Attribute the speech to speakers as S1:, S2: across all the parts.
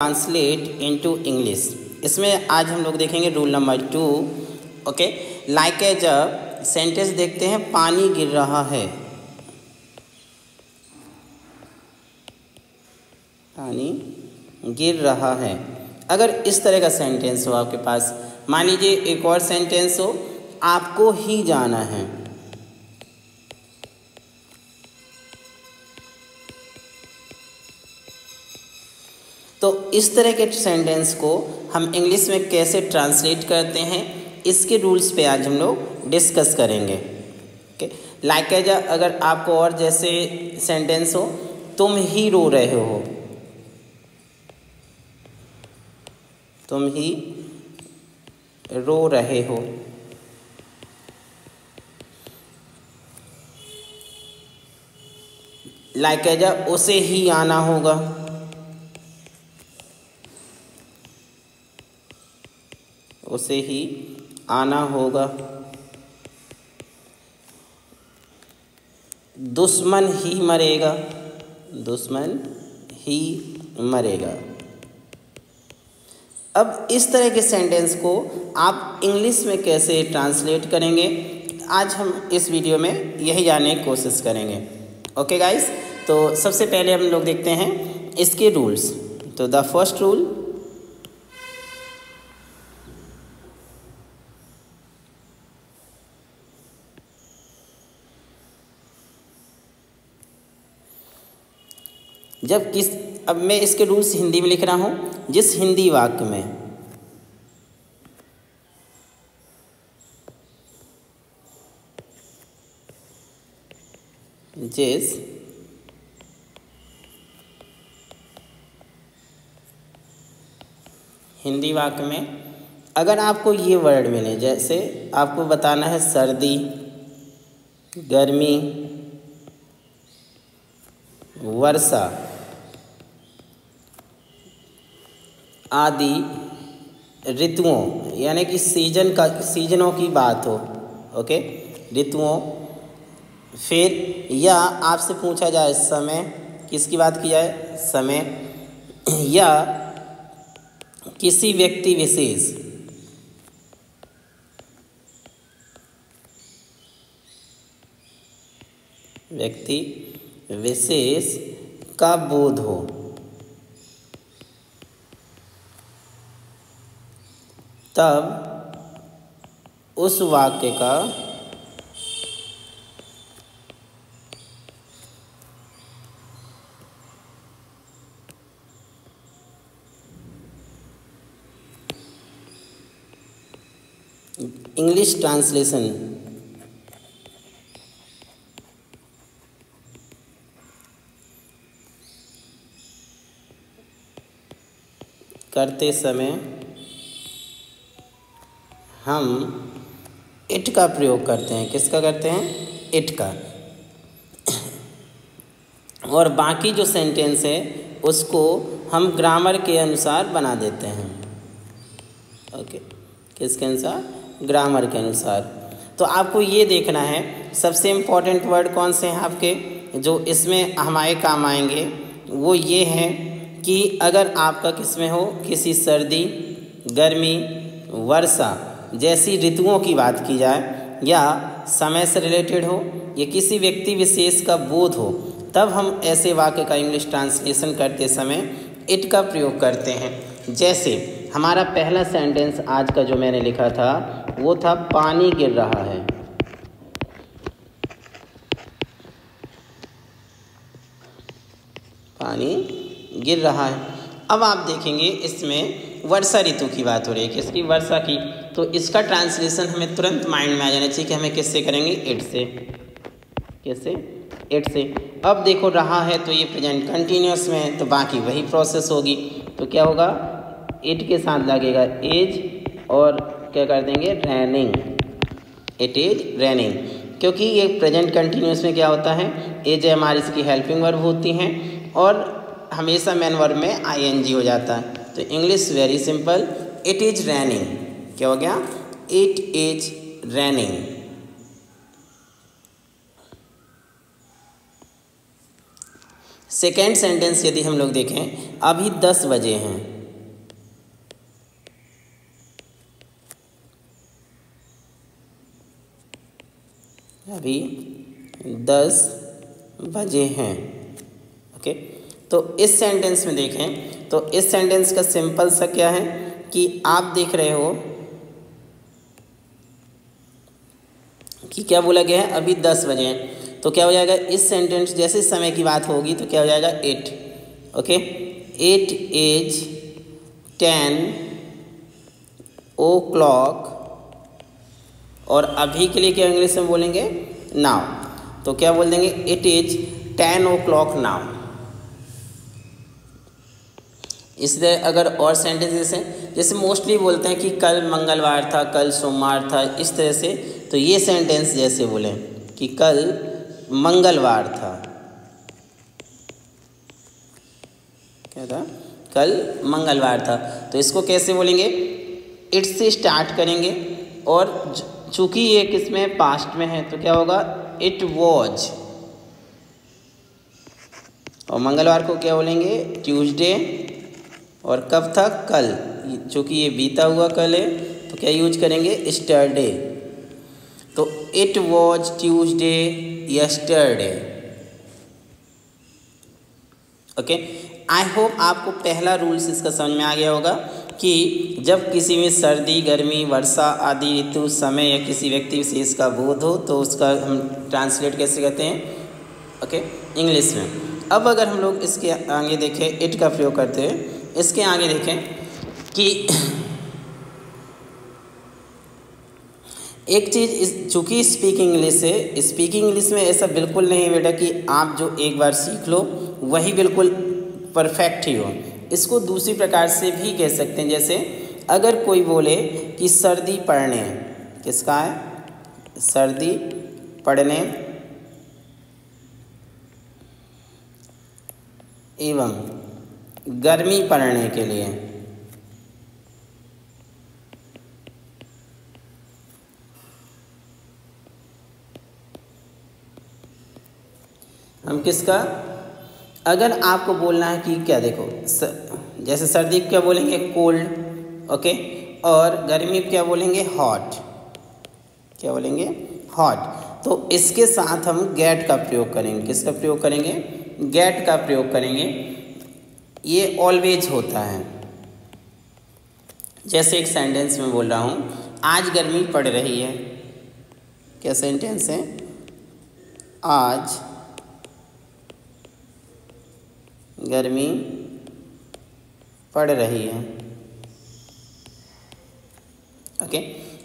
S1: Translate into English. इसमें आज हम लोग देखेंगे rule number 2। Okay, like as a sentence देखते हैं, पानी गिर रहा है। पानी गिर रहा है। अगर इस तरह का सेंटेंस हो आपके पास, मान लीजिए एक और सेंटेंस हो, आपको ही जाना है। तो इस तरह के सेंटेंस को हम इंग्लिश में कैसे ट्रांसलेट करते हैं, इसके रूल्स पे आज हम लोग डिस्कस करेंगे। ओके, लाइक एज अगर आपको और जैसे सेंटेंस हो, तुम ही रो रहे हो, तुम ही रो रहे हो। लाइक एज उसे ही आना होगा, उसे ही आना होगा। दुश्मन ही मरेगा, दुश्मन ही मरेगा। अब इस तरह के सेंटेंस को आप इंग्लिश में कैसे ट्रांसलेट करेंगे, आज हम इस वीडियो में यही जानने की कोशिश करेंगे। ओके गाइस, तो सबसे पहले हम लोग देखते हैं इसके रूल्स। तो द फर्स्ट रूल, अब मैं इसके रूल्स हिंदी में लिख रहा हूँ। जिस हिंदी वाक्य में जिस हिंदी वाक्य में अगर आपको ये वर्ड मिले, जैसे आपको बताना है सर्दी, गर्मी, वर्षा आदि ऋतुओं, यानी कि सीजनों की बात हो। ओके, ऋतुओं, फिर या आपसे पूछा जाए समय, किसकी बात की जाए, समय, या किसी व्यक्ति विशेष, व्यक्ति विशेष का बोध हो, तब उस वाक्य का इंग्लिश ट्रांसलेशन करते समय हम इट का प्रयोग करते हैं। किसका करते हैं? इट का। और बाकी जो सेंटेंस है उसको हम ग्रामर के अनुसार बना देते हैं। ओके, किसके अनुसार? ग्रामर के अनुसार। तो आपको ये देखना है सबसे इम्पोर्टेंट वर्ड कौन से हैं आपके, जो इसमें हमारे काम आएंगे। वो ये हैं कि अगर आपका किसमें हो, किसी सर्दी, गर्मी, वर्षा जैसी ऋतुओं की बात की जाए, या समय से रिलेटेड हो, या किसी व्यक्ति विशेष का बोध हो, तब हम ऐसे वाक्य का इंग्लिश ट्रांसलेशन करते समय इट का प्रयोग करते हैं। जैसे हमारा पहला सेंटेंस आज का जो मैंने लिखा था वो था पानी गिर रहा है। पानी गिर रहा है। अब आप देखेंगे इसमें वर्षा ऋतु की बात हो रही है, किसकी? वर्षा की। तो इसका ट्रांसलेशन हमें तुरंत माइंड में आ जाना चाहिए कि हमें किससे करेंगे? इट से। कैसे? इट से। अब देखो रहा है तो ये प्रेजेंट कंटिन्यूअस में है, तो बाकी वही प्रोसेस होगी। तो क्या होगा? इट के साथ लगेगा इज, और क्या कर देंगे? रैनिंग। It is raining. क्योंकि ये प्रेजेंट कंटिन्यूअस में क्या होता है, एज है हमारी इसकी हेल्पिंग वर्ब होती हैं, और हमेशा मेन वर्ब में आईएनजी हो जाता है। तो English very simple, it is raining. क्या हो गया? It is raining. Second sentence यदि हम लोग देखें, अभी 10 बजे हैं। अभी 10 बजे हैं। ओके, तो इस सेंटेंस में देखें तो इस सेंटेंस का सिंपल सा क्या है कि आप देख रहे हो कि क्या बोला गया है, अभी 10 बजे हैं। तो क्या हो जाएगा, इस सेंटेंस जैसे समय की बात होगी तो क्या हो जाएगा, 8। ओके, 8 इज 10 o'clock, और अभी के लिए क्या इंग्लिश में बोलेंगे, नाउ। तो क्या बोल देंगे, इट इज 10 o'clock नाउ। इसलिए अगर और सेंटेंस जैसे मोस्टली बोलते हैं कि कल मंगलवार था, कल सोमवार था, इस तरह से, तो ये सेंटेंस जैसे बोलें कि कल मंगलवार था, क्या था, कल मंगलवार था, तो इसको कैसे बोलेंगे, इट से स्टार्ट करेंगे, और चूंकि ये किसमें, पास्ट में है, तो क्या होगा, इट वॉज। और मंगलवार को क्या बोलेंगे, ट्यूसडे, और कब था, कल, चूँकि ये बीता हुआ कल है तो क्या यूज करेंगे, यस्टरडे। तो it was Tuesday yesterday. Okay, I hope आपको पहला रूल्स इसका समझ में आ गया होगा कि जब किसी में सर्दी, गर्मी, वर्षा आदि ऋतु, समय या किसी व्यक्ति विशेष का बोध हो तो उसका हम ट्रांसलेट कैसे करते हैं, ओके, इंग्लिश में। अब अगर हम लोग इसके आगे देखें, इट का प्रयोग करते हैं, इसके आगे देखें कि एक चीज़, चूँकि स्पीकिंग इंग्लिश है, स्पीकिंग इंग्लिश में ऐसा बिल्कुल नहीं है बेटा कि आप जो एक बार सीख लो वही बिल्कुल परफेक्ट ही हो। इसको दूसरी प्रकार से भी कह सकते हैं, जैसे अगर कोई बोले कि सर्दी पड़ने, किसका है, सर्दी पड़ने एवं गर्मी पड़ने के लिए हम किसका, अगर आपको बोलना है कि क्या, देखो जैसे सर्दी क्या बोलेंगे, कोल्ड, ओके, और गर्मी क्या बोलेंगे, हॉट, क्या बोलेंगे, हॉट। तो इसके साथ हम गेट का प्रयोग करेंगे, किसका प्रयोग करेंगे, गेट का प्रयोग करेंगे। ये ऑलवेज होता है। जैसे एक सेंटेंस में बोल रहा हूँ, आज गर्मी पड़ रही है, क्या सेंटेंस है, आज गर्मी पड़ रही है। ओके,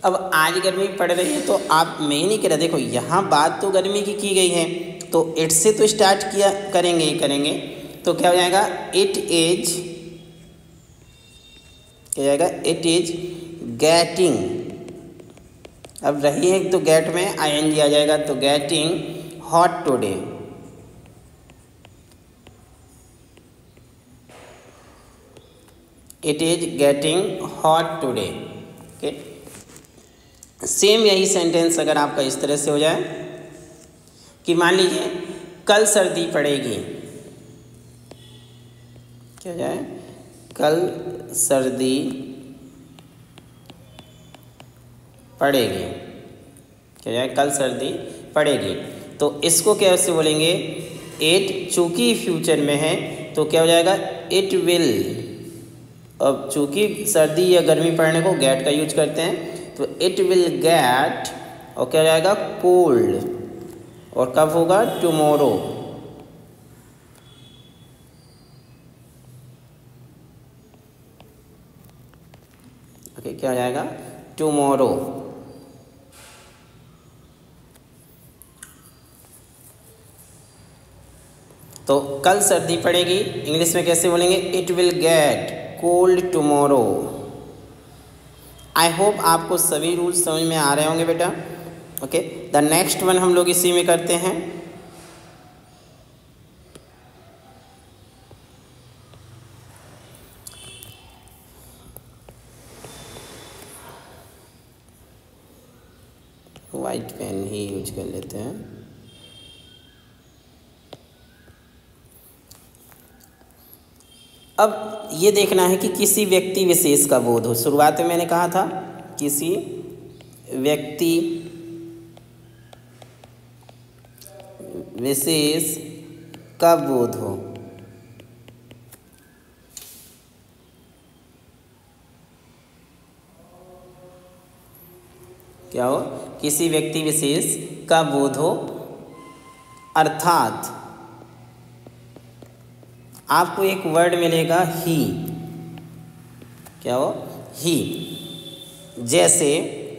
S1: अब आज गर्मी पड़ रही है तो आप मैं ही नहीं कह रहा, देखो यहाँ बात तो गर्मी की गई है तो इट से तो स्टार्ट किया करेंगे ही करेंगे। तो क्या हो जाएगा, इट इज, क्या जाएगा, इट इज गेटिंग। अब रही है तो गेट में आईएनजी आ जाएगा, तो getting hot today. It is getting hot today. Okay, same यही सेंटेंस अगर आपका इस तरह से हो जाए कि मान लीजिए कल सर्दी पड़ेगी, क्या हो जाए, कल सर्दी पड़ेगी, क्या जाए, कल सर्दी पड़ेगी। तो इसको क्या से बोलेंगे, इट, चूँकि फ्यूचर में है तो क्या हो जाएगा, इट विल। अब चूँकि सर्दी या गर्मी पड़ने को गेट का यूज करते हैं, तो इट विल गेट, और क्या हो जाएगा, कोल्ड, और कब होगा, टुमारो। ओके, क्या हो जाएगा, टुमारो। तो कल सर्दी पड़ेगी इंग्लिश में कैसे बोलेंगे, it will get cold tomorrow. I hope आपको सभी रूल्स समझ में आ रहे होंगे बेटा। ओके, द नेक्स्ट वन हम लोग इसी में करते हैं। वाइट पेन ही यूज कर लेते हैं। अब ये देखना है कि किसी व्यक्ति विशेष का बोध हो। शुरुआत में मैंने कहा था किसी व्यक्ति विशेष का बोध हो। क्या हो? किसी व्यक्ति विशेष का बोध हो, अर्थात आपको एक वर्ड मिलेगा ही। क्या हो? ही। जैसे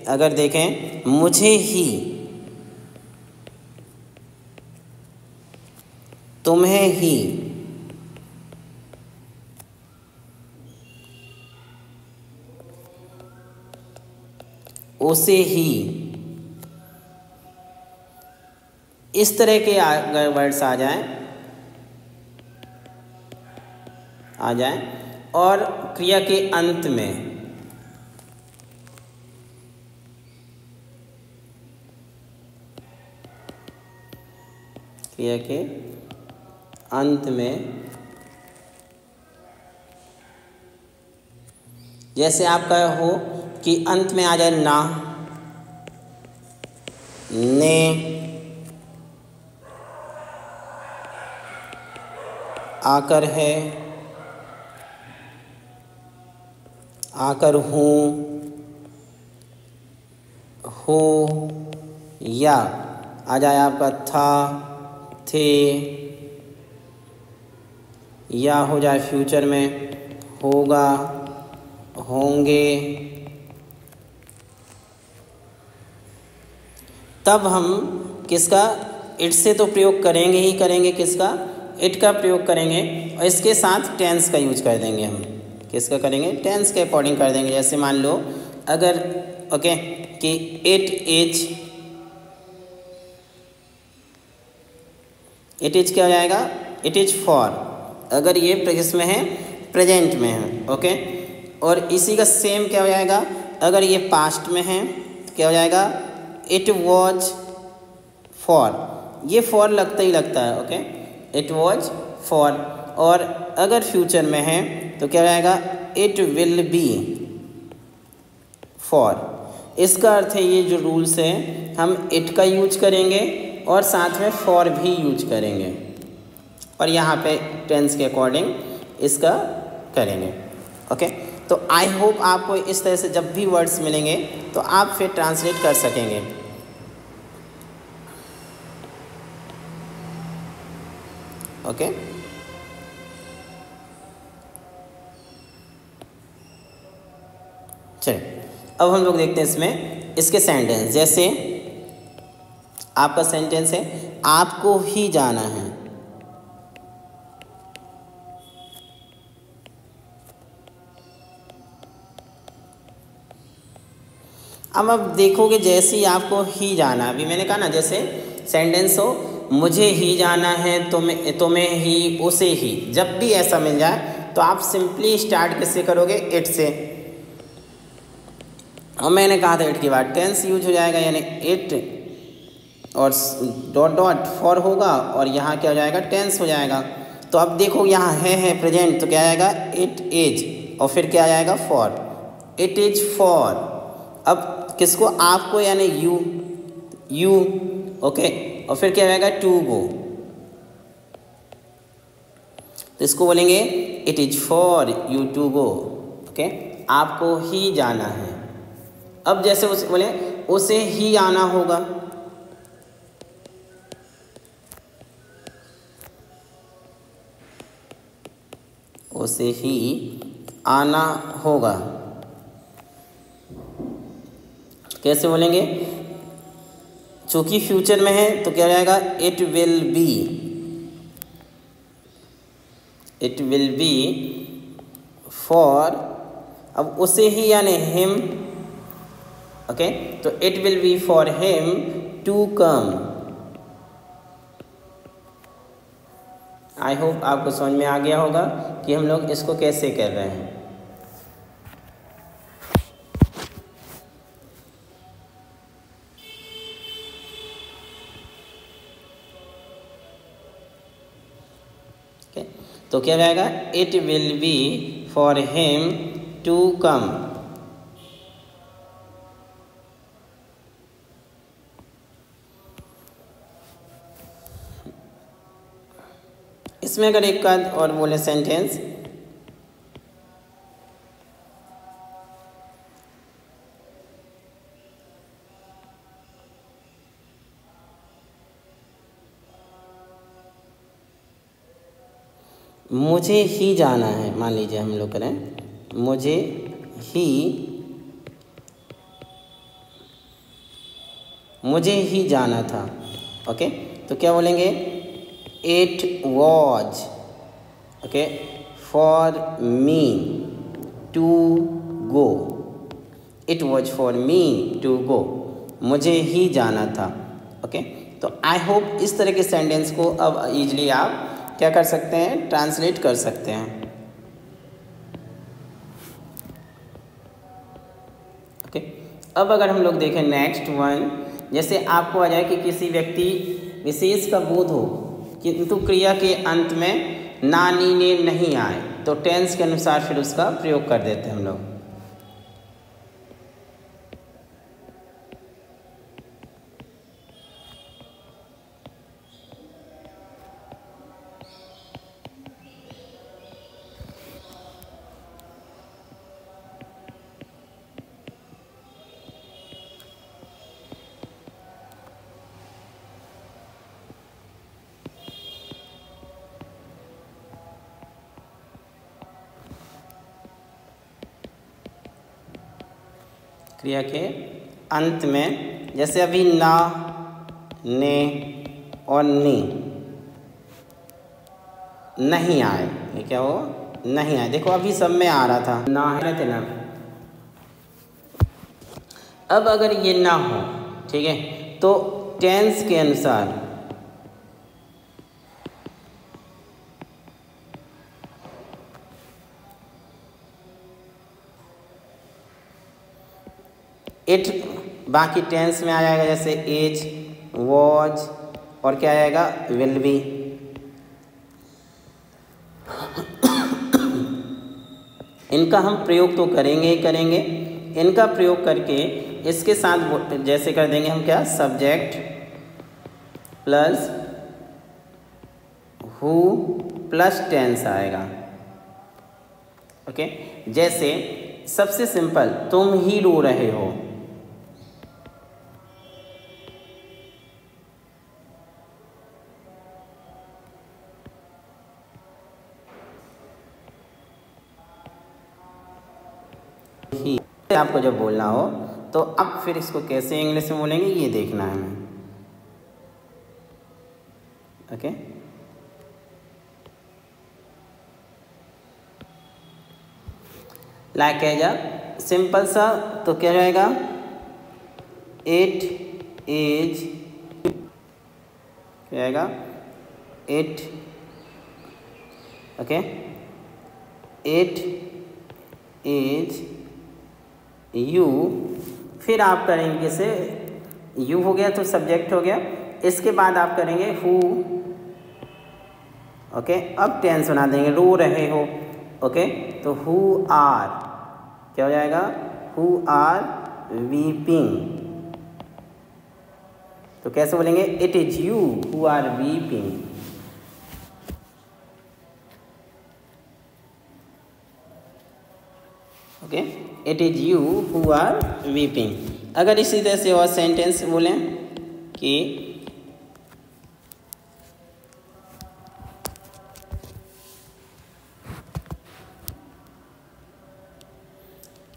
S1: अगर देखें, मुझे ही, तुम्हें ही, उसे ही, इस तरह के अगर वर्ड्स आ जाएं और क्रिया के अंत में जैसे आपका हो कि अंत में आ जाए ना, ने, आकर है, आकर हूँ, हो, या आ जाए आपका था, थे, या हो जाए फ्यूचर में होगा, होंगे। तब हम किसका? इट से तो प्रयोग करेंगे ही करेंगे। किसका? इट का प्रयोग करेंगे और इसके साथ टेंस का यूज कर देंगे। हम किसका करेंगे? टेंस के अकॉर्डिंग कर देंगे। जैसे मान लो अगर ओके कि इट इज क्या हो जाएगा? It is for. अगर ये किस में है? प्रेजेंट में है। ओके, और इसी का सेम क्या हो जाएगा? अगर ये पास्ट में है तो क्या हो जाएगा? It was for. ये फॉर लगता ही लगता है। Okay, it was for. और अगर फ्यूचर में है तो क्या हो जाएगा? It will be for. इसका अर्थ है ये जो रूल्स है, हम इट का यूज करेंगे और साथ में फॉर भी यूज करेंगे और यहाँ पे टेंस के अकॉर्डिंग इसका करेंगे। ओके, तो आई होप आपको इस तरह से जब भी वर्ड्स मिलेंगे तो आप फिर ट्रांसलेट कर सकेंगे। ओके, चलिए अब हम लोग देखते हैं इसमें इसके सेंटेंस। जैसे आपका सेंटेंस है आपको ही जाना है। अब देखोगे जैसे ही आपको ही जाना, अभी मैंने कहा ना जैसे सेंटेंस हो मुझे ही जाना है, तुम्हें ही, उसे ही, जब भी ऐसा मिल जाए तो आप सिंपली स्टार्ट किससे करोगे? इट से। और मैंने कहा था इट के बाद टेंस यूज हो जाएगा, यानी इट और डॉट डॉट फॉर होगा और यहाँ क्या हो जाएगा? टेंस हो जाएगा। तो अब देखो यहाँ है प्रेजेंट तो क्या आएगा? इट इज और फिर क्या आ जाएगा? फॉर। It is for. अब किसको? आपको, यानी यू। ओके, और फिर क्या आएगा? To go. तो इसको बोलेंगे it is for you to go. Okay, आपको ही जाना है। अब जैसे उसे बोले उसे ही आना होगा, उसे ही आना होगा। कैसे बोलेंगे? चूंकि फ्यूचर में है तो क्या हो जाएगा? It will be. It will be for. अब उसे ही यानी हिम। ओके, तो it will be for him to come. I hope आपको समझ में आ गया होगा कि हम लोग इसको कैसे कर रहे हैं। तो क्या रहेगा? It will B for him to come. इसमें अगर एक का और बोले सेंटेंस, मुझे ही जाना है, मान लीजिए हम लोग करें मुझे ही जाना था। ओके, तो क्या बोलेंगे, it was okay for me to go, it was for me to go, मुझे ही जाना था। ओके, तो आई होप इस तरह के सेंटेंस को अब ईजिली आप क्या कर सकते हैं, ट्रांसलेट कर सकते हैं। ओके, अब अगर हम लोग देखें नेक्स्ट वन, जैसे आपको आ जाए कि किसी व्यक्ति विशेष का बोध हो किंतु क्रिया के अंत में ना नी ने नहीं आए, तो टेंस के अनुसार फिर उसका प्रयोग कर देते हैं हम लोग। क्रिया के अंत में जैसे अभी ना, ने और नी नहीं आए, ये क्या हो, नहीं आए। देखो अभी सब में आ रहा था, ना है ना। अब अगर ये ना हो, ठीक है, तो टेंस के अनुसार इट बाकी टेंस में आ जाएगा, जैसे इज, वॉज और क्या आएगा, विल बी। इनका हम प्रयोग तो करेंगे ही करेंगे। इनका प्रयोग करके इसके साथ जैसे कर देंगे हम क्या, subject plus who plus tens आएगा। ओके, जैसे सबसे सिंपल, तुम ही रो रहे हो, ही आपको जब बोलना हो तो अब फिर इसको कैसे इंग्लिश में बोलेंगे ये देखना है हमें। ओके, लाइक है जब सिंपल सा, तो क्या रहेगा, इट इज, क्या आएगा, it, okay, it is you. फिर आप करेंगे से, यू हो गया तो सब्जेक्ट हो गया, इसके बाद आप करेंगे हु। ओके, अब टेंस बना देंगे, रो रहे हो। ओके, तो हु आर, क्या हो जाएगा, हु आर वीपिंग। तो कैसे बोलेंगे, it is you who are weeping. Okay, it is you who are weeping. अगर इसी तरह से और सेंटेंस बोलें कि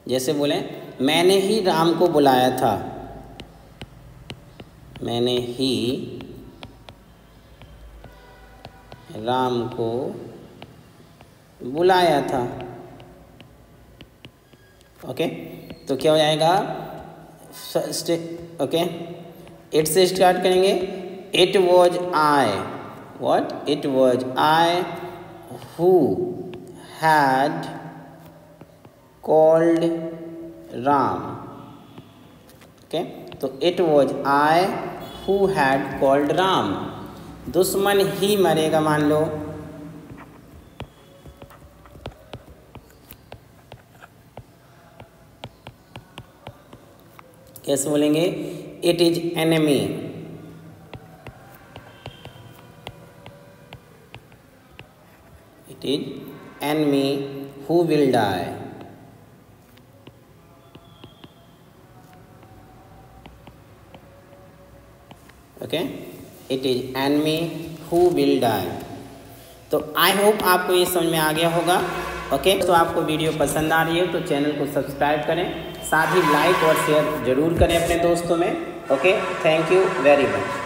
S1: जैसे बोलें, मैंने ही राम को बुलाया था, मैंने ही राम को बुलाया था। ओके, तो क्या हो जाएगा, ओके, इट से स्टार्ट करेंगे, it was I, what, it was I who had called Ram. Okay, तो it was I who had called Ram. दुश्मन ही मरेगा मान लो, कैसे बोलेंगे? It is enemy. It is enemy who will die. Okay, it is enemy who will die. तो I hope आपको ये समझ में आ गया होगा। ओके, तो आपको वीडियो पसंद आ रही है तो चैनल को सब्सक्राइब करें, साथ ही लाइक और शेयर जरूर करें अपने दोस्तों में। Okay, thank you very much.